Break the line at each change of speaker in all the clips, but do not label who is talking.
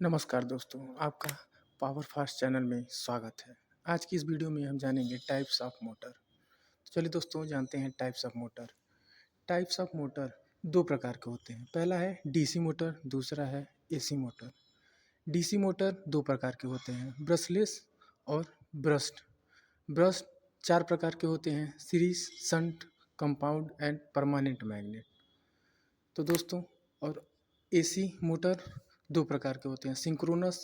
नमस्कार दोस्तों, आपका पावर फास्ट चैनल में स्वागत है। आज की इस वीडियो में हम जानेंगे टाइप्स ऑफ मोटर। तो चलिए दोस्तों जानते हैं types of motor. Types of motor दो प्रकार के होते हैं। पहला है डीसी मोटर, दूसरा है एसी मोटर। डीसी मोटर दो प्रकार के होते हैं, ब्रशलेस और ब्रश्ड। ब्रश्ड चार प्रकार के होते हैं, series, shunt, compound and permanent magnet. तो दोस्तों और एसी मोटर दो प्रकार के होते हैं, सिंक्रोनस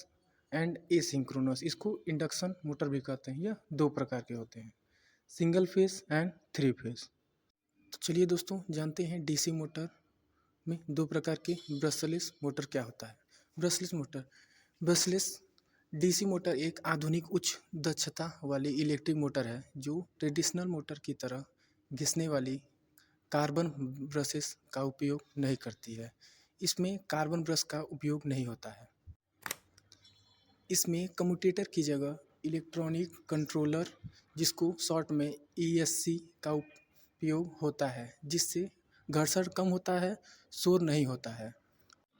एंड एसिंक्रोनस। इसको इंडक्शन मोटर भी कहते हैं। यह दो प्रकार के होते हैं, single phase and three phase. तो चलिए दोस्तों जानते हैं डीसी मोटर में दो प्रकार के ब्रशलेस मोटर क्या होता है। Brushless motor, brushless DC motor एक आधुनिक उच्च दक्षता वाली इलेक्ट्रिक मोटर है जो ट्रेडिशनल मोटर की तरह घिसने वाली कार्बन ब्रशेस का उपयोग नहीं करती है। इसमें कार्बन ब्रश का उपयोग नहीं होता है। इसमें कम्यूटेटर की जगह इलेक्ट्रॉनिक कंट्रोलर, जिसको शॉर्ट में ईएससी का उपयोग होता है, जिससे घर्षण कम होता है, शोर नहीं होता है,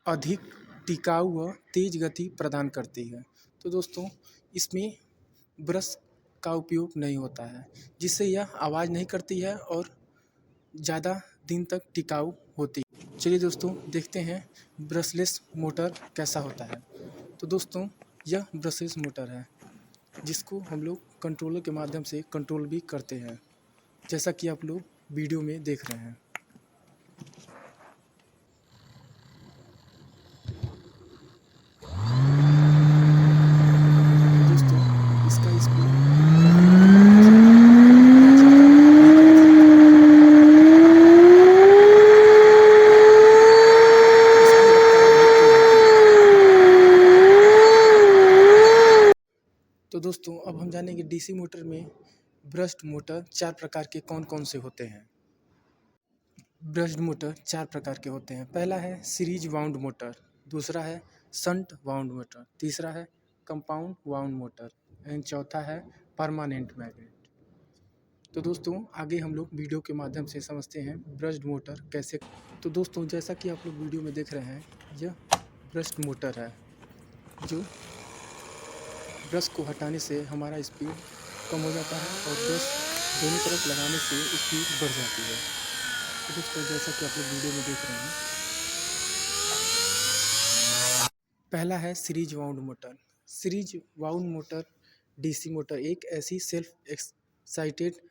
अधिक टिकाऊ व तेज गति प्रदान करती है। तो दोस्तों इसमें ब्रश का उपयोग नहीं होता है, जिससे यह आवाज़ नहीं करती है और ज़्यादा दिन तक टिकाऊ होती है। चलिए दोस्तों देखते हैं ब्रशलेस मोटर कैसा होता है। तो दोस्तों यह ब्रशलेस मोटर है जिसको हम लोग कंट्रोलर के माध्यम से कंट्रोल भी करते हैं, जैसा कि आप लोग वीडियो में देख रहे हैं। तो दोस्तों इसका स्पीड तो दोस्तों अब हम जानेंगे डीसी मोटर में ब्रश्ड मोटर चार प्रकार के कौन कौन से होते हैं। ब्रश्ड मोटर चार प्रकार के होते हैं। पहला है सीरीज वाउंड मोटर, दूसरा है शंट वाउंड मोटर, तीसरा है कंपाउंड वाउंड मोटर एंड चौथा है परमानेंट मैग्नेट। तो दोस्तों आगे हम लोग वीडियो के माध्यम से समझते हैं ब्रश्ड मोटर कैसे। तो दोस्तों जैसा कि आप लोग वीडियो में देख रहे हैं, यह ब्रश्ड मोटर है जो ब्रश को हटाने से हमारा स्पीड कम हो जाता है और ब्रश दोनों तरफ लगाने से स्पीड बढ़ जाती है। तो दोस्तों जैसा कि आप लोग वीडियो में देख रहे हैं, पहला है series wound motor. Series wound motor DC motor एक ऐसी सेल्फ एक्साइटेड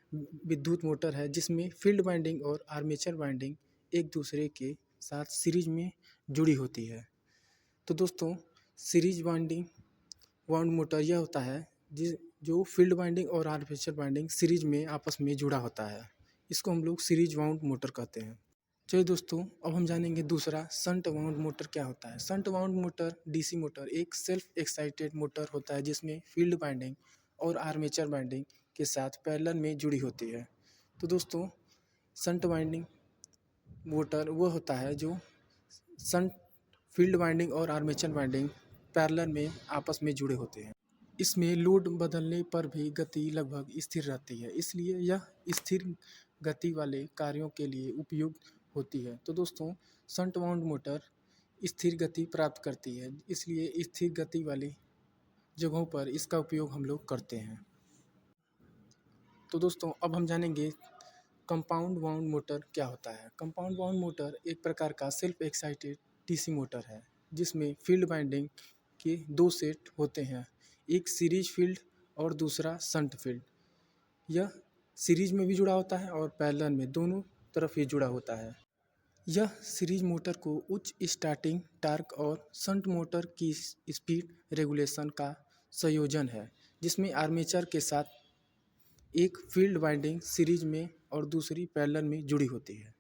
विद्युत मोटर है जिसमें फील्ड वाइंडिंग और आर्मेचर वाइंडिंग एक दूसरे के साथ सीरीज में जुड़ी होती है। तो दोस्तों सीरीज वाइंडिंग वाउंड मोटर यह होता है जो फील्ड वाइंडिंग और आर्मेचर वाइंडिंग सीरीज में आपस में जुड़ा होता है। इसको हम लोग सीरीज वाउंड मोटर कहते हैं। चलिए दोस्तों अब हम जानेंगे दूसरा शंट वाउंड मोटर क्या होता है। Shunt wound motor DC motor एक सेल्फ एक्साइटेड मोटर होता है जिसमें फील्ड वाइंडिंग और आर्मेचर वाइंडिंग के साथ पैरेलल में जुड़ी होती है। तो दोस्तों शंट वाइंडिंग मोटर वो होता है जो शंट फील्ड वाइंडिंग और आर्मेचर वाइंडिंग पैरेलल में आपस में जुड़े होते हैं। इसमें लोड बदलने पर भी गति लगभग स्थिर रहती है, इसलिए यह स्थिर गति वाले कार्यों के लिए उपयुक्त होती है। तो दोस्तों शंट वाउंड मोटर स्थिर गति प्राप्त करती है, इसलिए स्थिर गति वाली जगहों पर इसका उपयोग हम लोग करते हैं। तो दोस्तों अब हम जानेंगे कंपाउंड वाउंड मोटर क्या होता है। कंपाउंड वाउंड मोटर एक प्रकार का सेल्फ एक्साइटेड डीसी मोटर है जिसमें फील्ड वाइंडिंग के दो सेट होते हैं, एक सीरीज फील्ड और दूसरा शंट फील्ड। यह सीरीज में भी जुड़ा होता है और पैरेलल में, दोनों तरफ ये जुड़ा होता है। यह सीरीज मोटर को उच्च स्टार्टिंग टॉर्क और शंट मोटर की स्पीड रेगुलेशन का संयोजन है, जिसमें आर्मेचर के साथ एक फील्ड वाइंडिंग सीरीज में और दूसरी पैरेलल में जुड़ी होती है।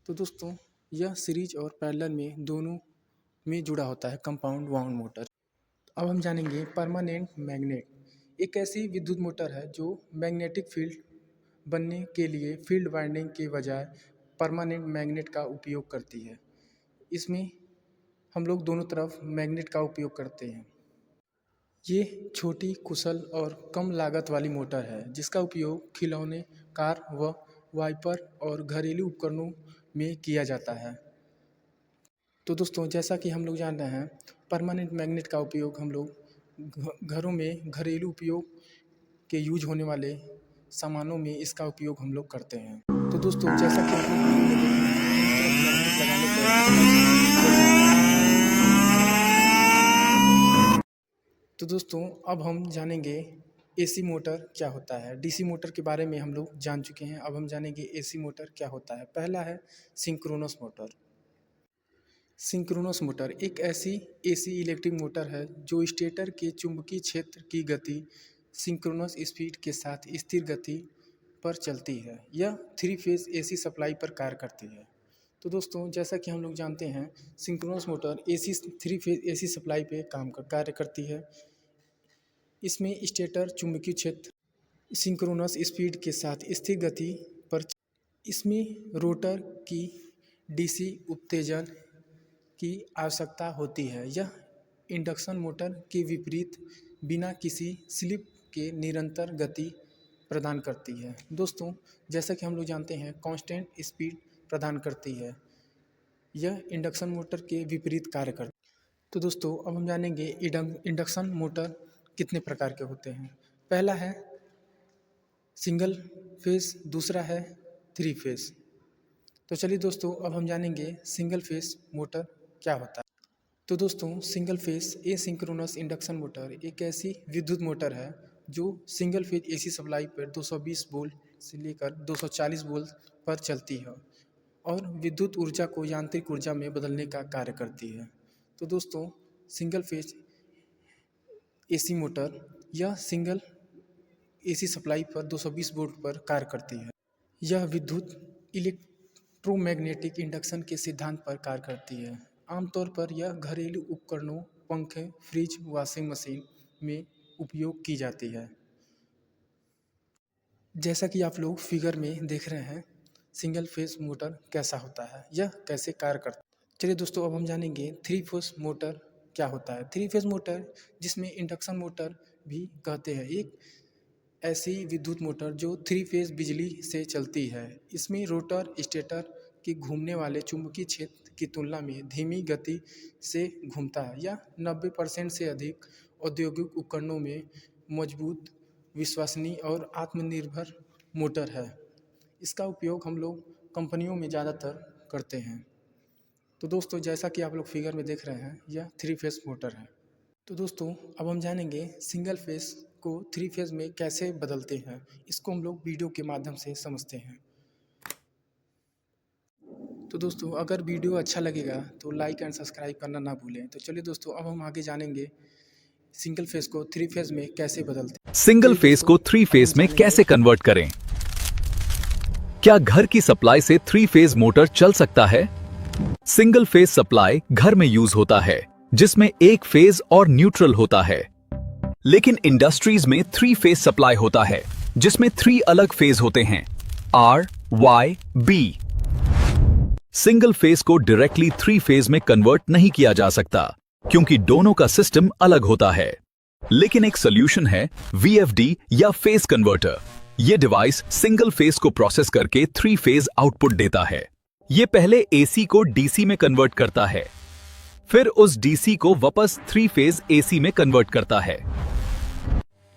तो दोस्तों यह सीरीज और पैरेलल में दोनों में जुड़ा होता है कंपाउंड वाउंड मोटर। अब हम जानेंगे परमानेंट मैग्नेट एक ऐसी विद्युत मोटर है जो मैग्नेटिक फील्ड बनने के लिए फील्ड वाइंडिंग के बजाय परमानेंट मैग्नेट का उपयोग करती है। इसमें हम लोग दोनों तरफ मैग्नेट का उपयोग करते हैं। ये छोटी, कुशल और कम लागत वाली मोटर है जिसका उपयोग खिलौने, कार व वाइपर और घरेलू उपकरणों में किया जाता है। तो दोस्तों जैसा कि हम लोग जान रहे हैं, परमानेंट मैग्नेट का उपयोग हम लोग घरों में घरेलू उपयोग के यूज होने वाले सामानों में इसका उपयोग हम लोग करते हैं। तो दोस्तों जैसा कि आप लोग वीडियो में देख रहे हैं, मैग्नेट लगाने पर तो दोस्तों अब हम जानेंगे एसी मोटर क्या होता है। डीसी मोटर के बारे में हम लोग जान चुके हैं, अब हम जानेंगे एसी मोटर क्या होता है। पहला है सिंक्रोनस मोटर। सिंक्रोनस मोटर एक ऐसी एसी इलेक्ट्रिक मोटर है जो स्टेटर के चुंबकीय क्षेत्र की गति सिंक्रोनस स्पीड के साथ स्थिर गति पर चलती है। यह 3 फेज एसी सप्लाई पर कार्य करती है। तो दोस्तों जैसा कि हम लोग जानते हैं, synchronous motor AC 3 phase AC supply पे कार्य करती है। इसमें स्टेटर चुंबकीय क्षेत्र सिंक्रोनस स्पीड के साथ स्थिर गति पर इसमें रोटर की डीसी उत्तेजन की आवश्यकता होती है। यह इंडक्शन मोटर के विपरीत बिना किसी स्लिप के निरंतर गति प्रदान करती है। दोस्तों जैसा कि हम लोग जानते हैं, कांस्टेंट स्पीड प्रदान करती है। यह इंडक्शन मोटर के विपरीत कार्य करती है। तो दोस्तों अब हम जानेंगे इंडक्शन मोटर कितने प्रकार के होते हैं। पहला है सिंगल फेज, दूसरा है 3 फेज। तो चलिए दोस्तों अब हम जानेंगे सिंगल फेज मोटर क्या होता है। तो दोस्तों single phase asynchronous induction motor एक ऐसी विद्युत मोटर है जो सिंगल फेज एसी सप्लाई पर 220 वोल्ट से लेकर 240 वोल्ट पर चलती है और विद्युत ऊर्जा को यांत्रिक ऊर्जा में बदलने का कार्य करती है। तो दोस्तों सिंगल फेज एसी मोटर यह सिंगल एसी सप्लाई पर 220 वोल्ट पर कार्य करती है। यह विद्युत इलेक्ट्रोमैग्नेटिक इंडक्शन के सिद्धांत पर कार्य करती है। आमतौर पर यह घरेलू उपकरणों, पंखे, फ्रिज, वॉशिंग मशीन में उपयोग की जाती है। जैसा कि आप लोग फिगर में देख रहे हैं, सिंगल फेज मोटर कैसा होता है, यह कैसे कार्य करता है। चलिए दोस्तों अब हम जानेंगे 3 फेज मोटर क्या होता है। 3 फेज मोटर, जिसमें इंडक्शन मोटर भी कहते हैं, एक ऐसी विद्युत मोटर जो 3 फेज बिजली से चलती है। इसमें रोटर स्टेटर के घूमने वाले चुंबकीय क्षेत्र की तुलना में धीमी गति से घूमता है। यह 90% से अधिक औद्योगिक उपकरणों में मजबूत, विश्वसनीय और आत्मनिर्भर मोटर है। इसका उपयोग हम लोग कंपनियों में ज़्यादातर करते हैं। तो दोस्तों जैसा कि आप लोग फिगर में देख रहे हैं, यह 3 फेज मोटर है। तो दोस्तों अब हम जानेंगे सिंगल फेज को 3 फेज में कैसे बदलते हैं। इसको हम लोग वीडियो के माध्यम से समझते हैं। तो दोस्तों अगर वीडियो अच्छा लगेगा तो लाइक एंड सब्सक्राइब करना ना भूलें। तो चलिए दोस्तों अब हम आगे जानेंगे सिंगल फेज को 3 फेज में कैसे बदलते हैं।
सिंगल फेज को 3 फेज में कैसे कन्वर्ट करें? क्या घर की सप्लाई से 3 फेज मोटर चल सकता है? सिंगल फेज सप्लाई घर में यूज होता है जिसमें एक फेज और न्यूट्रल होता है, लेकिन इंडस्ट्रीज में 3 फेज सप्लाई होता है जिसमें 3 अलग फेज होते हैं, R, Y, B। Single phase को डायरेक्टली 3 फेज में कन्वर्ट नहीं किया जा सकता क्योंकि दोनों का सिस्टम अलग होता है। लेकिन एक सॉल्यूशन है VFD या फेज कन्वर्टर। यह डिवाइस सिंगल फेज को प्रोसेस करके 3 फेज आउटपुट देता है। यह पहले AC को DC में कन्वर्ट करता है, फिर उस DC को वापस 3 फेज AC में कन्वर्ट करता है।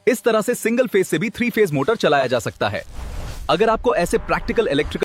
इस तरह से सिंगल फेज से भी 3 फेज मोटर चलाया जा सकता है। अगर आपको ऐसे प्रैक्टिकल इलेक्ट्रिकल